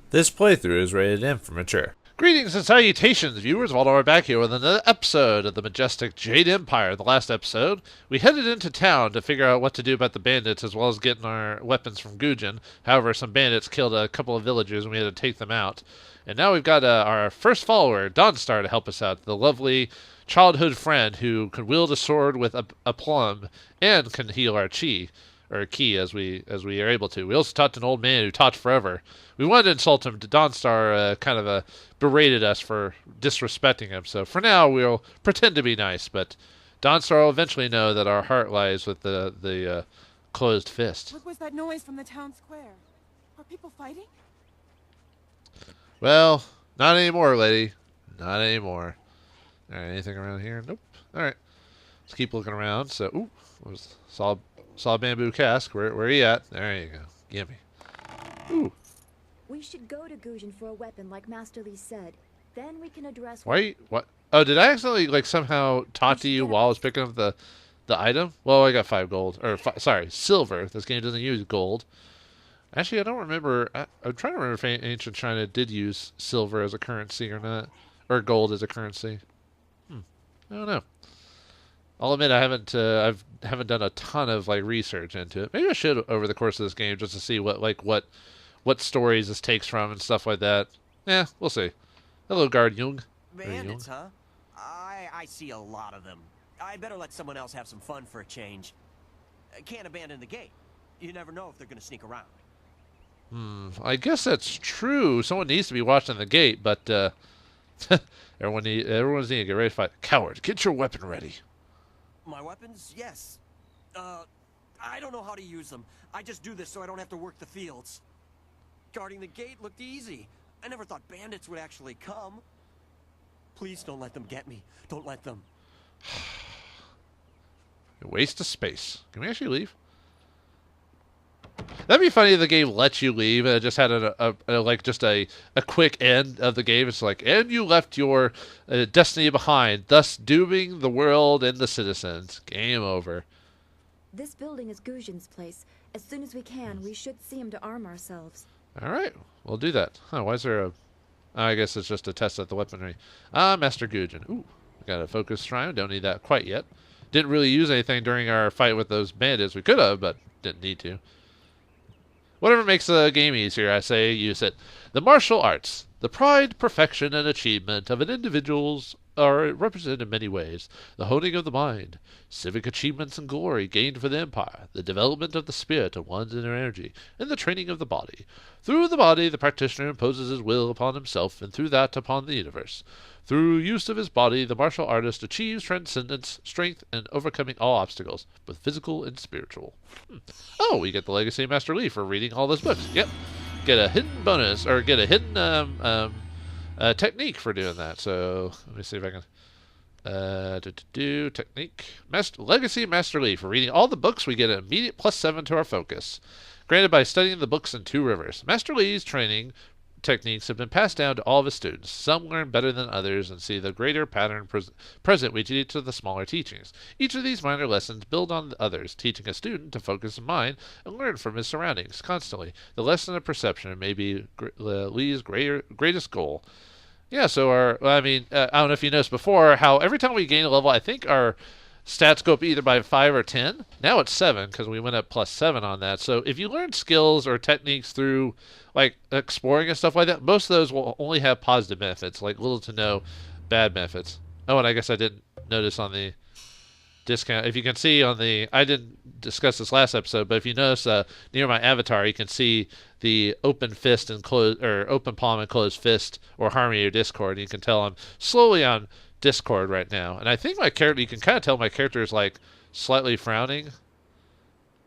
This playthrough is rated M for mature. Greetings and salutations, viewers. Vauldemare back here with another episode of the majestic Jade Empire. The last episode, we headed into town to figure out what to do about the bandits as well as getting our weapons from Gujin. However, some bandits killed a couple of villagers and we had to take them out. And now we've got our first follower, Dawnstar, to help us out. The lovely childhood friend who can wield a sword with a plum and can heal our chi. Or key as we are able to. We also talked to an old man who talked forever. We wanted to insult him. Dawnstar kind of berated us for disrespecting him. So for now, we'll pretend to be nice. But Dawnstar will eventually know that our heart lies with the closed fist. What was that noise from the town square? Are people fighting? Well, not anymore, lady. Not anymore. All right, anything around here? Nope. All right, let's keep looking around. So, saw a bamboo cask. Where are you at? There you go. Gimme. Ooh. We should go to Gujin for a weapon, like Master Lee said. Then we can address. Why? What? Oh, did I accidentally somehow talk to you while I was picking up the item? Well, I got 5 gold, or sorry, silver. This game doesn't use gold. Actually, I don't remember. I'm trying to remember if ancient China did use silver as a currency or not, or gold as a currency. I don't know. I'll admit I haven't done a ton of research into it. Maybe I should over the course of this game just to see what stories this takes from and stuff like that. Yeah, we'll see. Hello, Guard Jung. Bandits, huh? I see a lot of them. I better let someone else have some fun for a change. Can't abandon the gate. You never know if they're gonna sneak around. I guess that's true. Someone needs to be watching the gate, but everyone's need to get ready to fight. Coward, get your weapon ready. My weapons? Yes. I don't know how to use them. I just do this so I don't have to work the fields. Guarding the gate looked easy. I never thought bandits would actually come. Please don't let them get me. Don't let them. A waste of space. Can we actually leave? That'd be funny if the game lets you leave and it just had a quick end of the game. It's like, and you left your destiny behind, thus dooming the world and the citizens. Game over. This building is Gujin's place. As soon as we can, we should see him to arm ourselves. All right, we'll do that. Huh, why is there a... I guess it's just a test at the weaponry. Master Gujin. Ooh, we got a focus shrine. Don't need that quite yet. Didn't really use anything during our fight with those bandits. We could have, but didn't need to. Whatever makes the game easier, I say use it. The martial arts. The pride, perfection, and achievement of an individual's are represented in many ways. The honing of the mind, civic achievements and glory gained for the empire, the development of the spirit of one's inner energy, and the training of the body. Through the body, the practitioner imposes his will upon himself, and through that upon the universe. Through use of his body, the martial artist achieves transcendence, strength, and overcoming all obstacles, both physical and spiritual. Oh, we get the Legacy of Master Lee for reading all those books. Yep. Get a hidden bonus, or get a hidden technique for doing that. So let me see if I can technique Legacy Master Lee. For reading all the books, we get an immediate +7 to our focus, granted by studying the books in 2 rivers. Master Lee's training techniques have been passed down to all of his students. Some learn better than others and see the greater pattern present with each of the smaller teachings. Each of these minor lessons build on the others, teaching a student to focus his mind and learn from his surroundings constantly. The lesson of perception may be Lee's greatest goal. Yeah, so I don't know if you noticed before how every time we gain a level, I think our stats go up either by 5 or 10. Now it's 7 because we went up +7 on that. So if you learn skills or techniques through exploring and stuff like that, most of those will only have positive benefits, little to no bad benefits. Oh, and I guess I didn't notice on the discount. If you can see on the, I didn't discuss this last episode, but if you notice near my avatar, you can see the open fist and close, or open palm and closed fist, or Harmony or Discord. And you can tell I'm slowly on Discord right now, and I think my character, you can kind of tell my character is slightly frowning.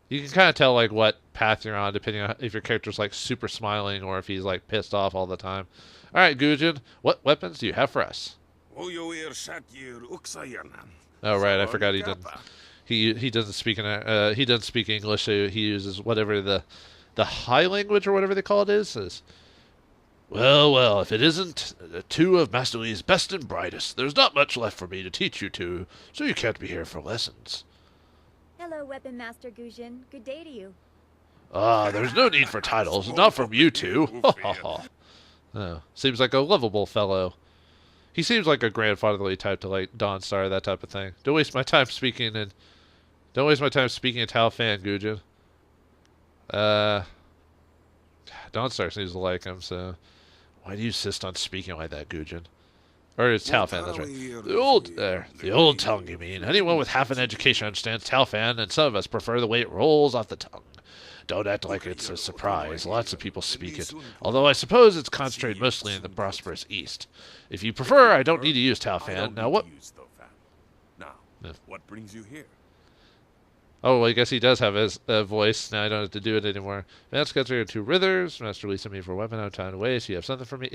You can kind of tell what path you're on depending on if your character's super smiling or if he's pissed off all the time. All right, Gujin, what weapons do you have for us? Oh right, I forgot he doesn't. He doesn't speak English, so he uses whatever the high language or whatever they call it is. Well, if it isn't 2 of Master Lee's best and brightest, there's not much left for me to teach you to, so you can't be here for lessons. Hello, Weapon Master Gujin. Good day to you. Ah, there's no need for titles. Not from you two. Oh, seems like a lovable fellow. He seems like a grandfatherly type to like Dawnstar, that type of thing. Don't waste my time speaking in Talfan, Gujin. Dawnstar seems to like him, so why do you insist on speaking like that, Gujin? Or it's Talfan, that's right. The old tongue, you mean. Anyone with half an education understands Talfan, and some of us prefer the way it rolls off the tongue. Don't act like it's a surprise. Lots of people speak it, although I suppose it's concentrated mostly in the prosperous East. If you prefer, I don't need to use Talfan. Now what? What brings you here? Oh, well, I guess he does have his voice. Now I don't have to do it anymore. Master cuts here 2 Withers. Master releasing me for a weapon. I don't have time to waste. You have something for me?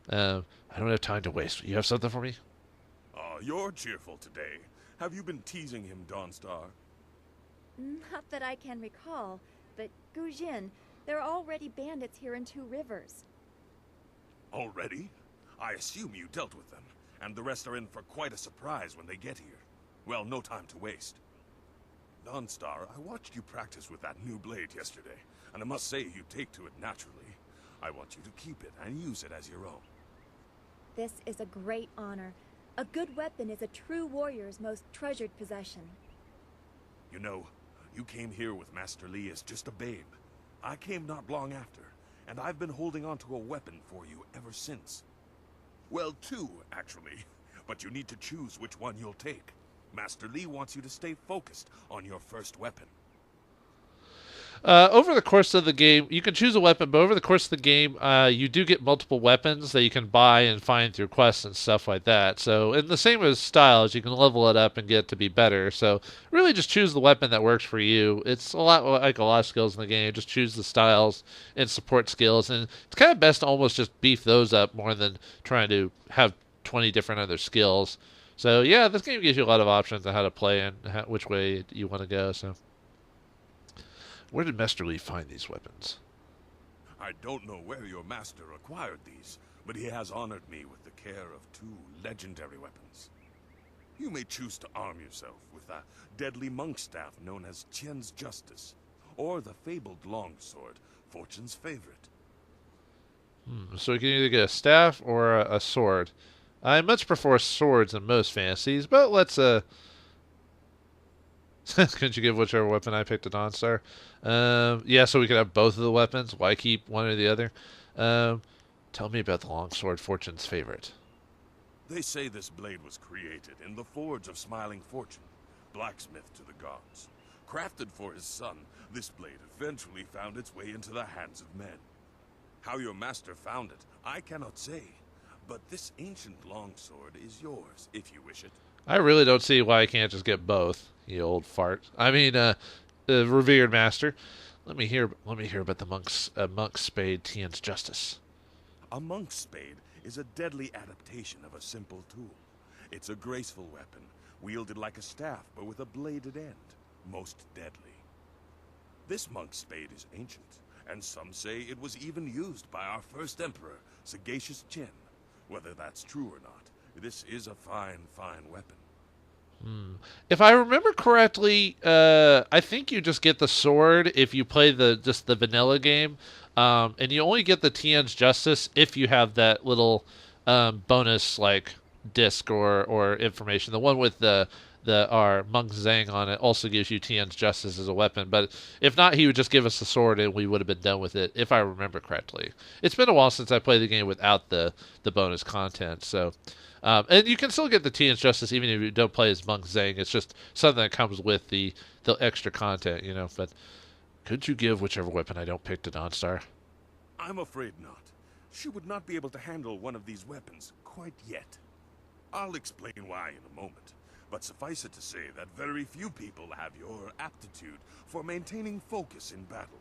I don't have time to waste. You have something for me? Oh, you're cheerful today. Have you been teasing him, Dawnstar? Not that I can recall, but Gujin, there are already bandits here in 2 Rivers. Already? I assume you dealt with them, and the rest are in for quite a surprise when they get here. Well, no time to waste. Dawnstar, I watched you practice with that new blade yesterday, and I must say you take to it naturally. I want you to keep it and use it as your own. This is a great honor. A good weapon is a true warrior's most treasured possession. You know, you came here with Master Li as just a babe. I came not long after, and I've been holding on to a weapon for you ever since. Well, 2, actually. But you need to choose which one you'll take. Master Li wants you to stay focused on your first weapon. Over the course of the game, you can choose a weapon, but over the course of the game, you do get multiple weapons that you can buy and find through quests and stuff like that. So, and the same as styles, you can level it up and get it to be better. So, really just choose the weapon that works for you. It's a lot like a lot of skills in the game. Just choose the styles and support skills, and it's kind of best to almost just beef those up more than trying to have 20 different other skills. So, yeah, this game gives you a lot of options on how to play and which way you want to go, so... Where did Master Li find these weapons? I don't know where your master acquired these, but he has honored me with the care of 2 legendary weapons. You may choose to arm yourself with a deadly monk staff known as Qian's Justice, or the fabled longsword, Fortune's favorite. So you can either get a staff or a sword. I much prefer swords in most fantasies, but let's couldn't you give whichever weapon I picked a Dawnstar? Yeah, so we could have both of the weapons. Why keep one or the other? Tell me about the longsword, Fortune's favorite. They say this blade was created in the forge of Smiling Fortune, blacksmith to the gods. Crafted for his son, this blade eventually found its way into the hands of men. How your master found it, I cannot say, but this ancient longsword is yours, if you wish it. I really don't see why I can't just get both, you old fart. I mean, revered master. Let me hear about the monk's spade, Tian's Justice. A monk's spade is a deadly adaptation of a simple tool. It's a graceful weapon, wielded like a staff, but with a bladed end, most deadly. This monk's spade is ancient, and some say it was even used by our first emperor, Sagacious Qin. Whether that's true or not, this is a fine, fine weapon. If I remember correctly, I think you just get the sword if you play just the vanilla game, and you only get the Tian's Justice if you have that little bonus like disc or information. The one with our Monk Zhang on it also gives you Tian's Justice as a weapon, but if not, he would just give us the sword and we would have been done with it, if I remember correctly. It's been a while since I played the game without the bonus content, so... and you can still get the Tian's Justice even if you don't play as Monk Zhang. It's just something that comes with the extra content, you know. But could you give whichever weapon I don't pick to Dawnstar? I'm afraid not. She would not be able to handle one of these weapons quite yet. I'll explain why in a moment, but suffice it to say that very few people have your aptitude for maintaining focus in battle.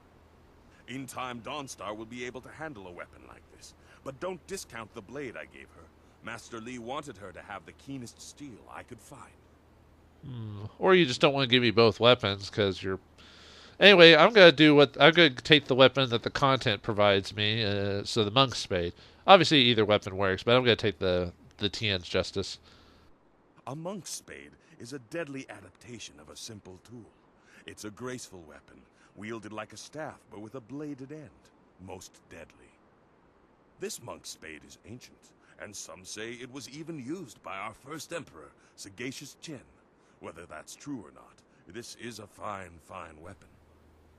In time, Dawnstar will be able to handle a weapon like this, but don't discount the blade I gave her. Master Li wanted her to have the keenest steel I could find. Or you just don't want to give me both weapons because you're... Anyway, I'm going to take the weapon that the content provides me, so the Monk's Spade. Obviously, either weapon works, but I'm going to take the Tian's Justice. A monk's spade is a deadly adaptation of a simple tool. It's a graceful weapon, wielded like a staff but with a bladed end, most deadly. This monk's spade is ancient, and some say it was even used by our first emperor, Sagacious Chen. Whether that's true or not, this is a fine, fine weapon.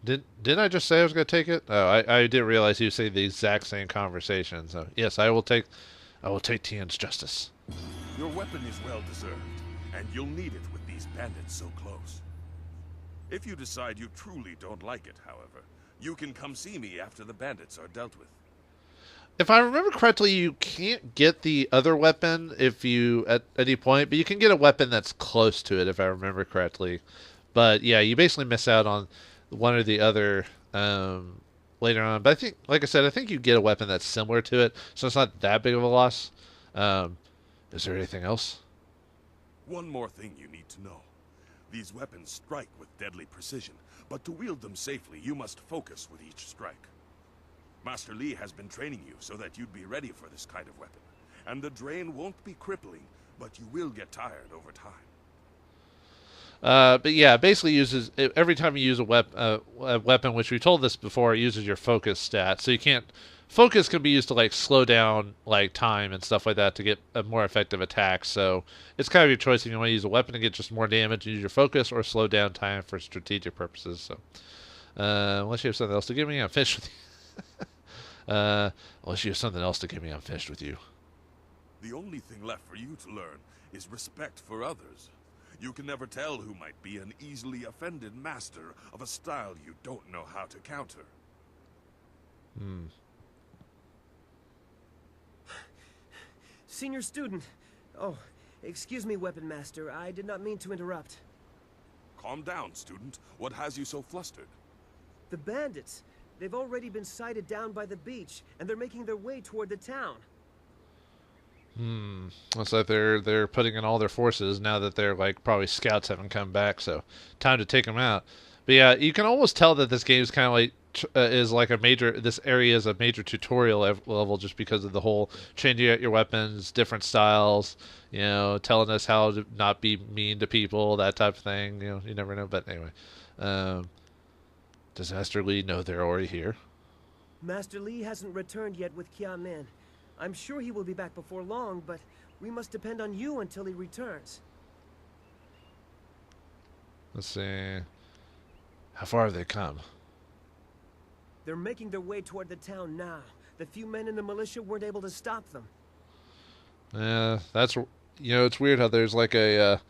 Didn't I just say I was going to take it? Oh, I didn't realize you say the exact same conversation. So yes, I will take Tian's justice. Your weapon is well deserved, and you'll need it with these bandits so close. If you decide you truly don't like it, however, you can come see me after the bandits are dealt with. If I remember correctly, you can't get the other weapon if you at any point, but you can get a weapon that's close to it if I remember correctly. But yeah, you basically miss out on one or the other later on. But I think, like I said, I think you get a weapon that's similar to it, so it's not that big of a loss. Is there anything else? One more thing you need to know. These weapons strike with deadly precision, but to wield them safely, you must focus with each strike. Master Li has been training you so that you'd be ready for this kind of weapon. And the drain won't be crippling, but you will get tired over time. But yeah, basically uses every time you use a weapon, which we told this before, it uses your focus stat. So you can't. Focus can be used to like slow down like time and stuff like that to get a more effective attack. So it's kind of your choice if you want to use a weapon to get just more damage, use your focus, or slow down time for strategic purposes. So unless you have something else to give me, I'm finished with you. Unless you have something else to give me, I'm finished with you. The only thing left for you to learn is respect for others. You can never tell who might be an easily offended master of a style you don't know how to counter. Senior student. Oh, excuse me, Weapon Master. I did not mean to interrupt. Calm down, student. What has you so flustered? The bandits. They've already been sighted down by the beach, and they're making their way toward the town. Looks like they're putting in all their forces now that their like probably scouts haven't come back, so time to take them out. But yeah, you can almost tell that this game is kind of like is like a major. This area is a major tutorial level just because of the whole changing out your weapons, different styles. You know, telling us how to not be mean to people, that type of thing. You know, you never know. But anyway, does Master Li know they're already here? Master Li hasn't returned yet with Kia Min. I'm sure he will be back before long, but we must depend on you until he returns. Let's see. How far have they come? They're making their way toward the town now. The few men in the militia weren't able to stop them. Yeah, that's, you know, it's weird how there's like a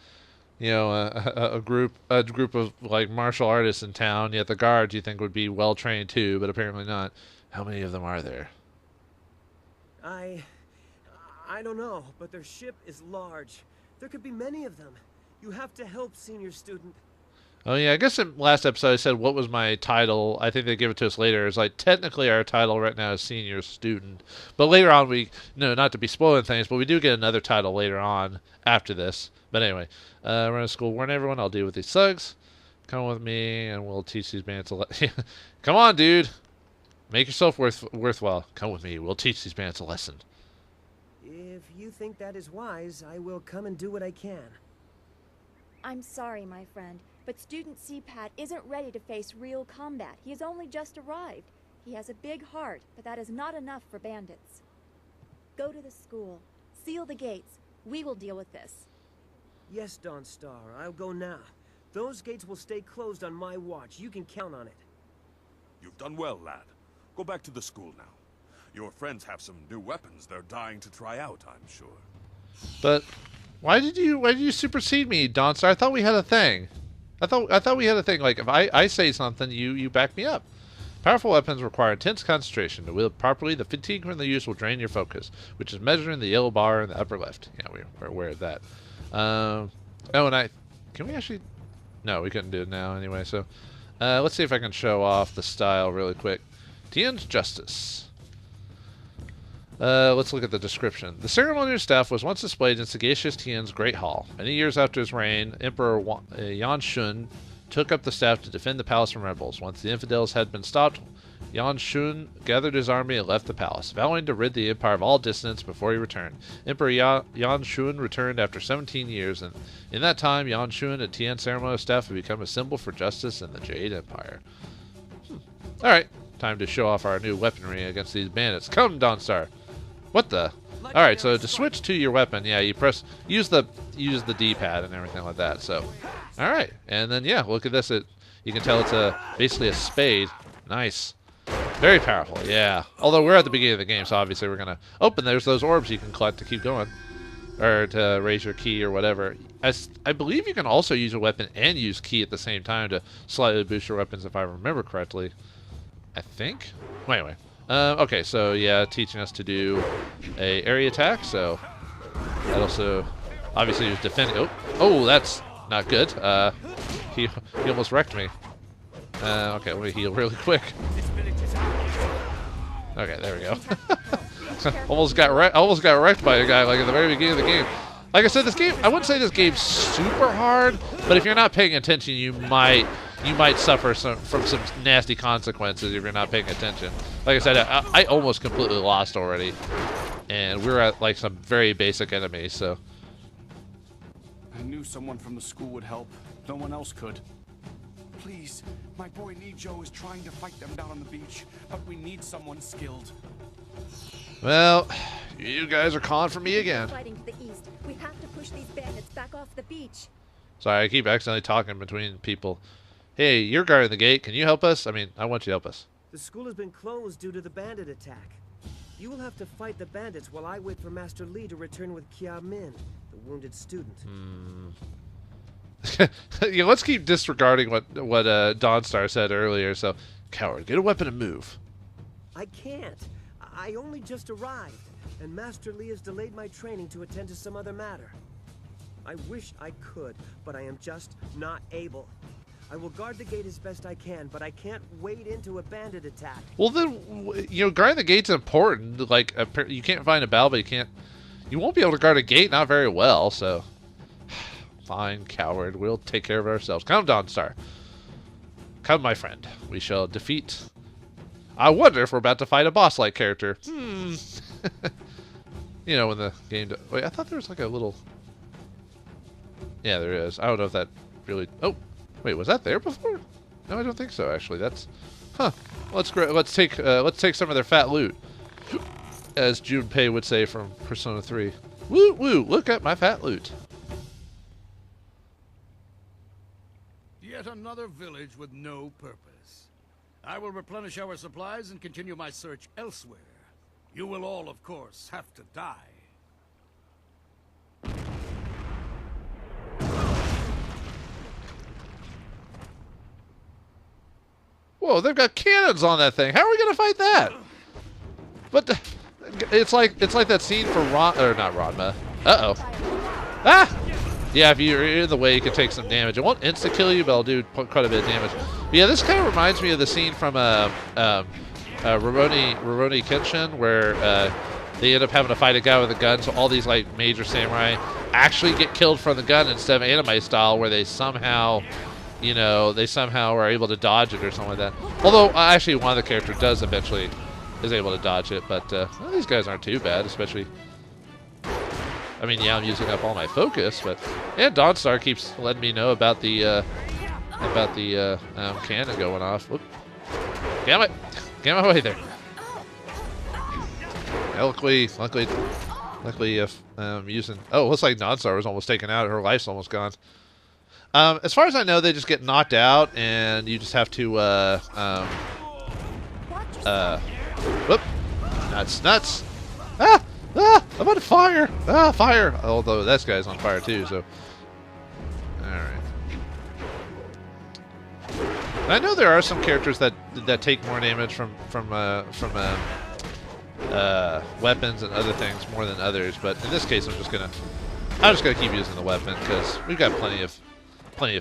group of like martial artists in town, yet the guards you think would be well trained too, but apparently not. How many of them are there? I don't know, but their ship is large. There could be many of them. You have to help, senior student. Oh yeah, I guess in last episode I said what was my title. I think they give it to us later. It's like technically our title right now is senior student, but later on not to be spoiling things, but we do get another title later on after this. But anyway, we're in school. Warn everyone. I'll deal with these thugs. Come with me, and we'll teach these bandits a lesson. Come on, dude. Make yourself worthwhile. Come with me. We'll teach these bandits a lesson. If you think that is wise, I will come and do what I can. I'm sorry, my friend, but Student CPAT isn't ready to face real combat. He has only just arrived. He has a big heart, but that is not enough for bandits. Go to the school. Seal the gates. We will deal with this. Yes, Dawnstar. I'll go now. Those gates will stay closed on my watch. You can count on it. You've done well, lad. Go back to the school now. Your friends have some new weapons they're dying to try out, I'm sure. But why did you supersede me, Dawnstar? I thought we had a thing. I thought we had a thing. Like if I say something, you back me up. Powerful weapons require intense concentration. To wield properly, the fatigue from the use will drain your focus, which is measured in the yellow bar in the upper left. Yeah, we're aware of that. Oh, and can we actually? No, we couldn't do it now anyway. So let's see if I can show off the style really quick. Tian's Justice. Let's look at the description. The ceremonial staff was once displayed in Sagacious Tian's Great Hall. Many years after his reign, Emperor Yan Shun took up the staff to defend the palace from rebels. Once the infidels had been stopped, Yan Shun gathered his army and left the palace, vowing to rid the empire of all dissidents before he returned. Emperor Yan Shun returned after 17 years, and in that time, Yan Shun and Tian's ceremonial staff had become a symbol for justice in the Jade Empire. Alright, time to show off our new weaponry against these bandits. Come, Dawnstar. What the? Alright, so to switch to your weapon, yeah, you use the D-pad and everything like that. So, alright, and then yeah, look at this. You can tell it's basically a spade. Nice. Very powerful, yeah. Although we're at the beginning of the game, so obviously we're gonna open. There's those orbs you can collect to keep going, or to raise your key or whatever. I believe you can also use a weapon and use key at the same time to slightly boost your weapons, if I remember correctly. I think. Well, anyway. Okay, so yeah, teaching us to do a area attack. So that also obviously is defending. Oh, that's not good. He almost wrecked me. Okay, let me heal really quick. Okay, there we go. almost got wrecked by a guy like at the very beginning of the game. Like I said, this game, I wouldn't say this game's super hard, but if you're not paying attention, you might suffer from some nasty consequences if you're not paying attention. Like I said, I almost completely lost already, and we're at like some very basic enemies. So I knew someone from the school would help. No one else could. Please, my boy Nijo is trying to fight them down on the beach, but we need someone skilled. Well, you guys are calling for me again. Fighting to the east. We have to push these bandits back off the beach. Sorry, I keep accidentally talking between people. Hey, you're guarding the gate. Can you help us? I mean, I want you to help us. The school has been closed due to the bandit attack. You will have to fight the bandits while I wait for Master Li to return with Kia Min, the wounded student. Yeah, let's keep disregarding what Dawnstar said earlier. So, coward, get a weapon and move. I can't. I only just arrived, and Master Li has delayed my training to attend to some other matter. I wish I could, but I am just not able. I will guard the gate as best I can, but I can't wade into a bandit attack. Well, then, guarding the gate's important. Like, you can't find a battle, but you won't be able to guard a gate not very well, so... Fine, coward. We'll take care of ourselves. Come, Dawnstar. Come, my friend. We shall defeat... I wonder if we're about to fight a boss-like character. You know, when the game... Wait, I thought there was like a little... Yeah, there is. I don't know if that really... Oh, wait, was that there before? No, I don't think so, actually. That's... Huh. Let's take some of their fat loot. As Junpei would say from Persona 3. Woo, woo, look at my fat loot. Yet another village with no purpose. I will replenish our supplies and continue my search elsewhere. You will all, of course, have to die. Whoa, they've got cannons on that thing. How are we gonna fight that? But it's like that scene from not Ranma. Uh-oh. Ah! Yeah, if you're in the way, you can take some damage. It won't insta-kill you, but it'll do quite a bit of damage. But yeah, this kind of reminds me of the scene from Rurouni Kenshin, where they end up having to fight a guy with a gun, so all these like major samurai actually get killed from the gun instead of anime style, where they somehow, are able to dodge it or something like that. Although, actually, one of the characters is able to dodge it, but well, these guys aren't too bad, especially... I mean, yeah, I'm using up all my focus, but yeah, Dawnstar keeps letting me know about the cannon going off. Whoop. Damn it! Get my way there. Yeah, luckily, using. Oh, it looks like Dawnstar was almost taken out. Her life's almost gone. As far as I know, they just get knocked out, and you just have to. Whoop! Nuts! Ah! Ah! I'm on fire! Ah, fire! Although this guy's on fire too, so... Alright. I know there are some characters that take more damage from weapons and other things more than others, but in this case I'm just gonna keep using the weapon because we've got plenty of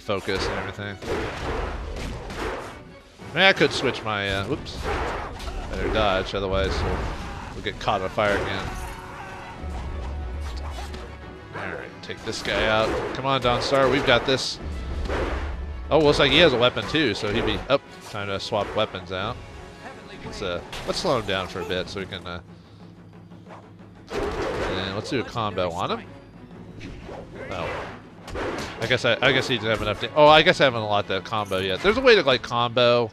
focus and everything. I mean, I could switch my whoops. Better dodge, otherwise we'll get caught on fire again. Alright, take this guy out. Come on, Dawnstar, we've got this. Oh, looks like he has a weapon too, so he'd be... Oh, time to swap weapons out. Let's slow him down for a bit so we can... and let's do a combo on him. Oh. I guess he doesn't have enough... Oh, I guess I haven't unlocked that combo yet. There's a way to, like, combo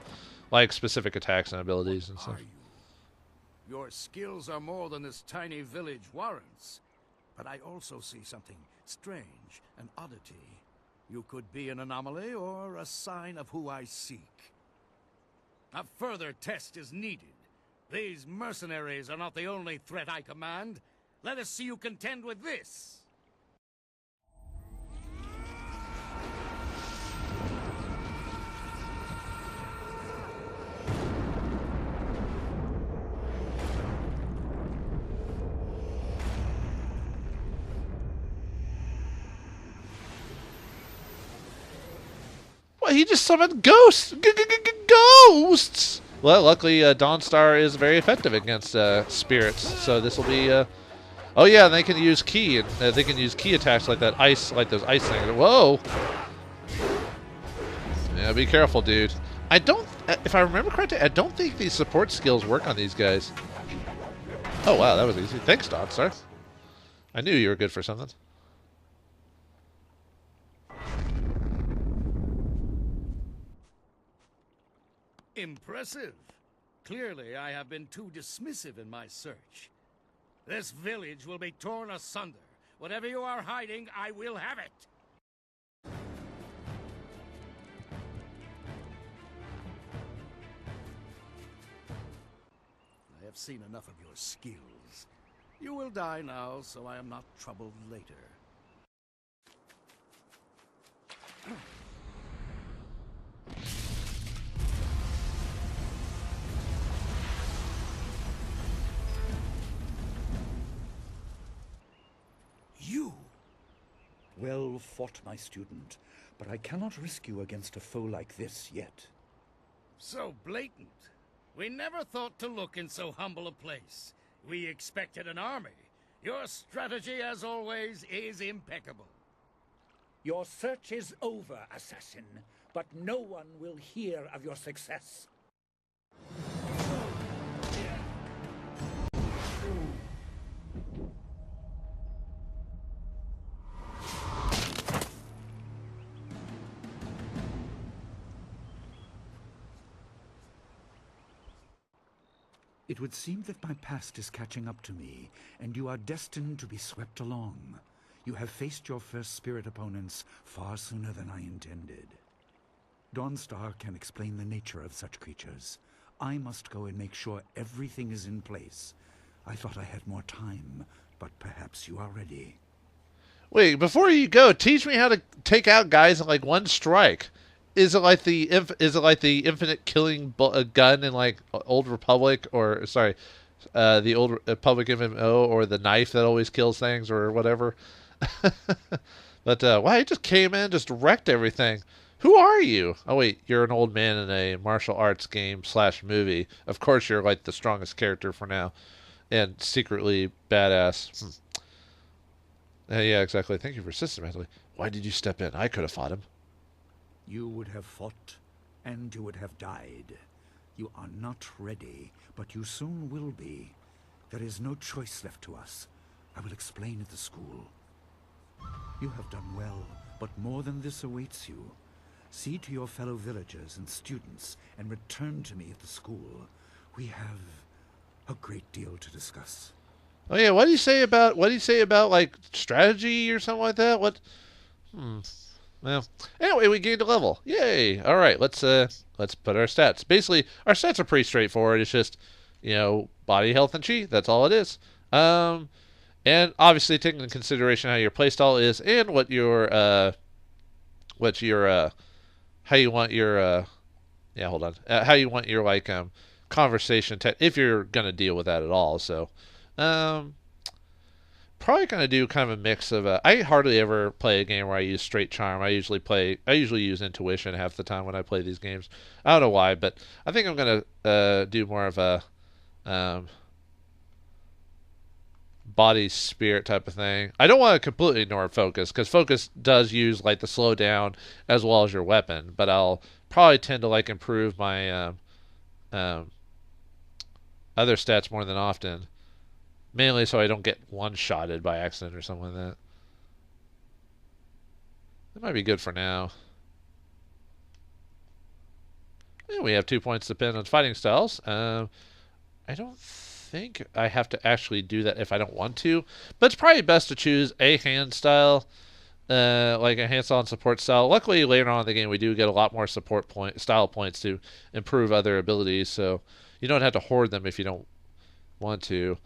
like specific attacks and abilities and stuff. Are you? Your skills are more than this tiny village warrants. But I also see something strange, an oddity. You could be an anomaly or a sign of who I seek. A further test is needed. These mercenaries are not the only threat I command. Let us see you contend with this. Well, he just summoned ghosts! Ghosts! Well, luckily, Dawnstar is very effective against spirits, so this will be. Oh yeah, they can use key, and they can use key attacks like that ice, like those ice things. Whoa! Yeah, be careful, dude. I don't. If I remember correctly, I don't think these support skills work on these guys. Oh wow, that was easy. Thanks, Dawnstar. I knew you were good for something. Impressive. Clearly, I have been too dismissive in my search. This village will be torn asunder. Whatever you are hiding, I will have it. I have seen enough of your skills. You will die now, so I am not troubled later. You! Well fought, my student, but I cannot risk you against a foe like this yet. So blatant. We never thought to look in so humble a place. We expected an army. Your strategy, as always, is impeccable. Your search is over, assassin, but no one will hear of your success. It would seem that my past is catching up to me, and you are destined to be swept along. You have faced your first spirit opponents far sooner than I intended. Dawnstar can explain the nature of such creatures. I must go and make sure everything is in place. I thought I had more time, but perhaps you are ready. Wait, before you go, teach me how to take out guys in like one strike. Is it like the infinite killing gun in like Old Republic, or sorry, the Old Republic MMO, or the knife that always kills things, or whatever? But wow, he just came in, just wrecked everything. Who are you? Oh wait, you're an old man in a martial arts game / movie. Of course, you're like the strongest character for now, and secretly badass. Yeah, exactly. Thank you for systematically. Why did you step in? I could have fought him. You would have fought, and you would have died. You are not ready, but you soon will be. There is no choice left to us. I will explain at the school. You have done well, but more than this awaits you. See to your fellow villagers and students, and return to me at the school. We have a great deal to discuss. Oh yeah, what do you say about like strategy or something like that? What? Well, anyway, we gained a level. Yay! All right, let's put our stats. Basically, our stats are pretty straightforward. It's just, body health and chi. That's all it is. And obviously taking into consideration how your playstyle is and how you want your how you want your like conversation if you're gonna deal with that at all. So, probably gonna do kind of a mix of. I hardly ever play a game where I use straight charm. I usually use intuition half the time when I play these games. I don't know why, but I think I'm gonna do more of a body spirit type of thing. I don't want to completely ignore focus, because focus does use like the slow down as well as your weapon, but I'll probably tend to like improve my other stats more than often, mainly so I don't get one-shotted by accident or something like that. That might be good for now. And we have 2 points to spend on fighting styles. I don't think I have to actually do that if I don't want to, but it's probably best to choose a hand style, like a hand style and support style. Luckily, later on in the game, we do get a lot more style points to improve other abilities, so you don't have to hoard them if you don't want to.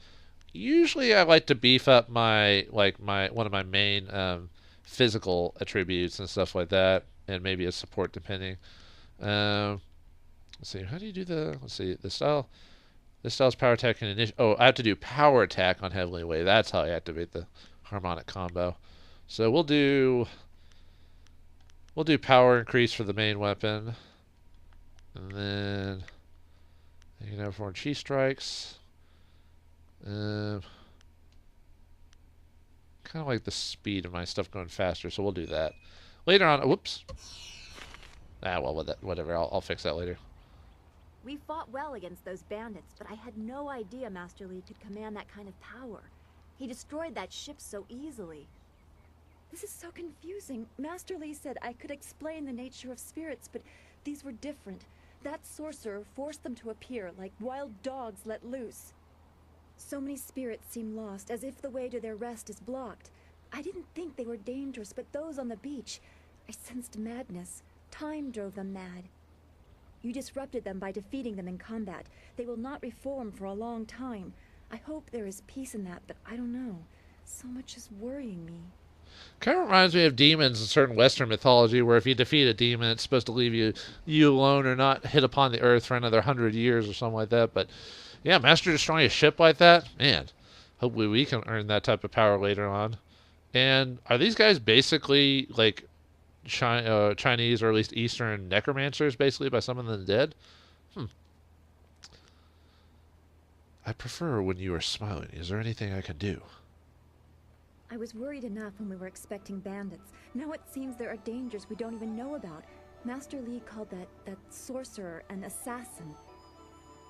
Usually, I like to beef up my one of my main physical attributes and stuff like that, and maybe a support depending. Let's see, how do you do the? Let's see, the style. This style's power attack and initial. Oh, I have to do power attack on Heavenly Way. That's how I activate the harmonic combo. So we'll do power increase for the main weapon, and then for chi strikes. Kind of like the speed of my stuff going faster, so we'll do that later on. Whoops. Well, whatever. I'll fix that later. We fought well against those bandits, but I had no idea Master Li could command that kind of power. He destroyed that ship so easily. This is so confusing. Master Li said I could explain the nature of spirits, but these were different. That sorcerer forced them to appear like wild dogs let loose. So many spirits seem lost, as if the way to their rest is blocked. I didn't think they were dangerous, but those on the beach, I sensed madness. Time drove them mad. You disrupted them by defeating them in combat. They will not reform for a long time. I hope there is peace in that, but I don't know. So much is worrying me. Kind of reminds me of demons in certain Western mythology, where if you defeat a demon, it's supposed to leave you alone or not hit upon the earth for another 100 years or something like that. But yeah, Master destroying a ship like that, man. Hopefully we can earn that type of power later on. And are these guys basically like Chinese or at least Eastern necromancers, basically, by summoning the dead? I prefer when you are smiling. Is there anything I can do? I was worried enough when we were expecting bandits. Now it seems there are dangers we don't even know about. Master Li called that sorcerer an assassin.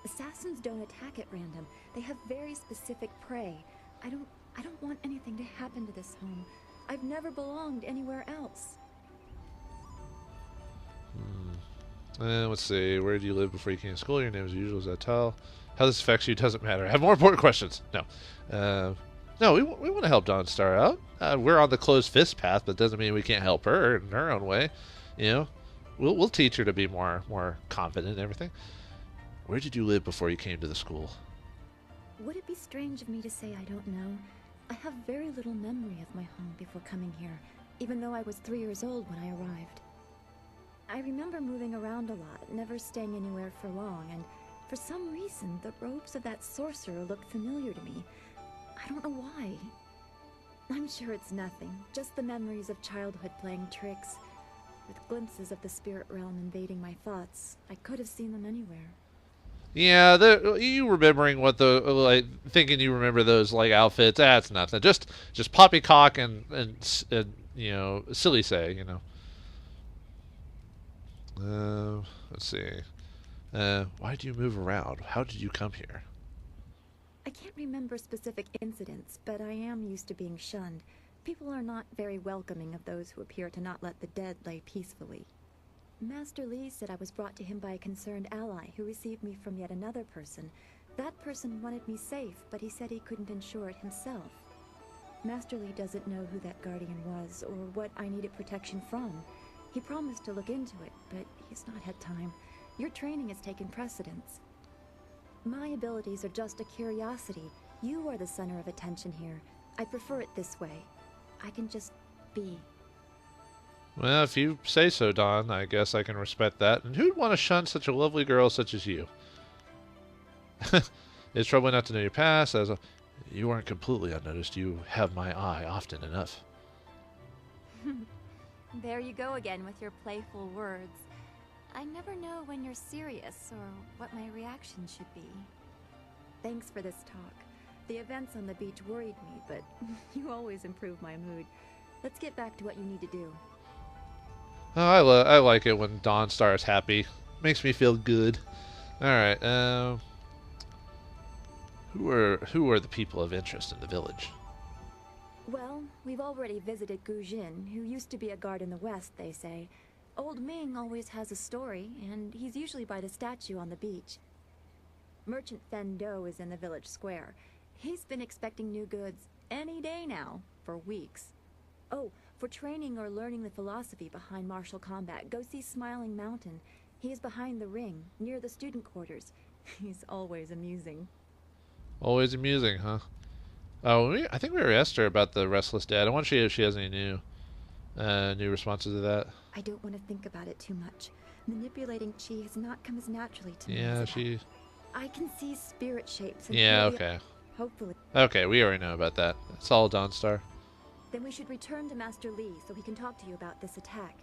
Assassins don't attack at random. They have very specific prey. I don't want anything to happen to this home. I've never belonged anywhere else. Let's see. Where did you live before you came to school? Your name as usual. Is that tall? How this affects you doesn't matter. I have more important questions. No. No, we want to help Dawnstar out. We're on the closed fist path, but doesn't mean we can't help her in her own way. We'll teach her to be more confident and everything. Where did you live before you came to the school? Would it be strange of me to say I don't know? I have very little memory of my home before coming here, even though I was 3 years old when I arrived. I remember moving around a lot, never staying anywhere for long, and for some reason, the robes of that sorcerer looked familiar to me. I don't know why. I'm sure it's nothing, just the memories of childhood playing tricks. With glimpses of the spirit realm invading my thoughts, I could have seen them anywhere. Yeah, you remembering thinking you remember those outfits, that's nothing. Just poppycock and silly say, Let's see. Why do you move around? How did you come here? I can't remember specific incidents, but I am used to being shunned. People are not very welcoming of those who appear to not let the dead lay peacefully. Master Li said I was brought to him by a concerned ally who received me from yet another person. That person wanted me safe, but he said he couldn't ensure it himself. Master Li doesn't know who that guardian was or what I needed protection from. He promised to look into it, but he's not had time. Your training has taken precedence. My abilities are just a curiosity. You are the center of attention here. I prefer it this way. I can just be. Well, if you say so, Dawn, I guess I can respect that. And who'd want to shun such a lovely girl such as you? It's troubling not to know your past, as you aren't completely unnoticed. You have my eye often enough. There you go again with your playful words. I never know when you're serious or what my reaction should be. Thanks for this talk. The events on the beach worried me, but you always improve my mood. Let's get back to what you need to do. Oh, I like it when Dawnstar is happy. Makes me feel good. All right. Who are the people of interest in the village? Well, we've already visited Gu Jin, who used to be a guard in the west, they say. Old Ming always has a story, and he's usually by the statue on the beach. Merchant Fendo is in the village square. He's been expecting new goods any day now, for weeks. Oh, for training or learning the philosophy behind martial combat, go see Smiling Mountain. He's behind the ring, near the student quarters. He's always amusing. Always amusing, huh? Oh, I think we already asked her about the Restless Dad. I want to see if she has any new responses to that. I don't want to think about it too much. Manipulating chi has not come as naturally to me. Yeah, as she... I can see spirit shapes. And Yeah, feel the- okay. Hopefully. Okay, we already know about that. It's all Dawnstar. Then we should return to Master Li so he can talk to you about this attack.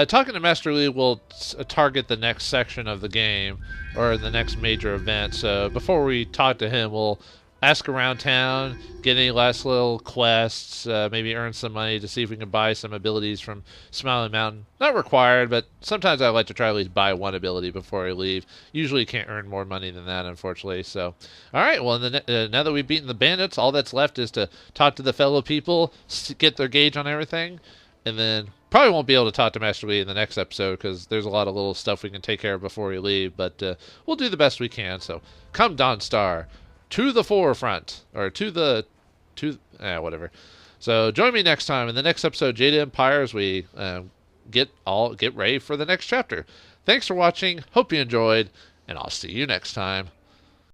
Talking to Master Li will target the next section of the game, or the next major event. So before we talk to him, we'll ask around town, get any last little quests, maybe earn some money to see if we can buy some abilities from Smiling Mountain. Not required, but sometimes I like to try at least buy one ability before I leave. Usually you can't earn more money than that, unfortunately. So, all right, well, now that we've beaten the bandits, all that's left is to talk to the fellow people, get their gauge on everything, and then probably won't be able to talk to Master Li in the next episode because there's a lot of little stuff we can take care of before we leave, but we'll do the best we can. So, come Dawnstar. To the forefront, or whatever. So join me next time in the next episode, Jade Empire, as we get ready for the next chapter. Thanks for watching. Hope you enjoyed, and I'll see you next time.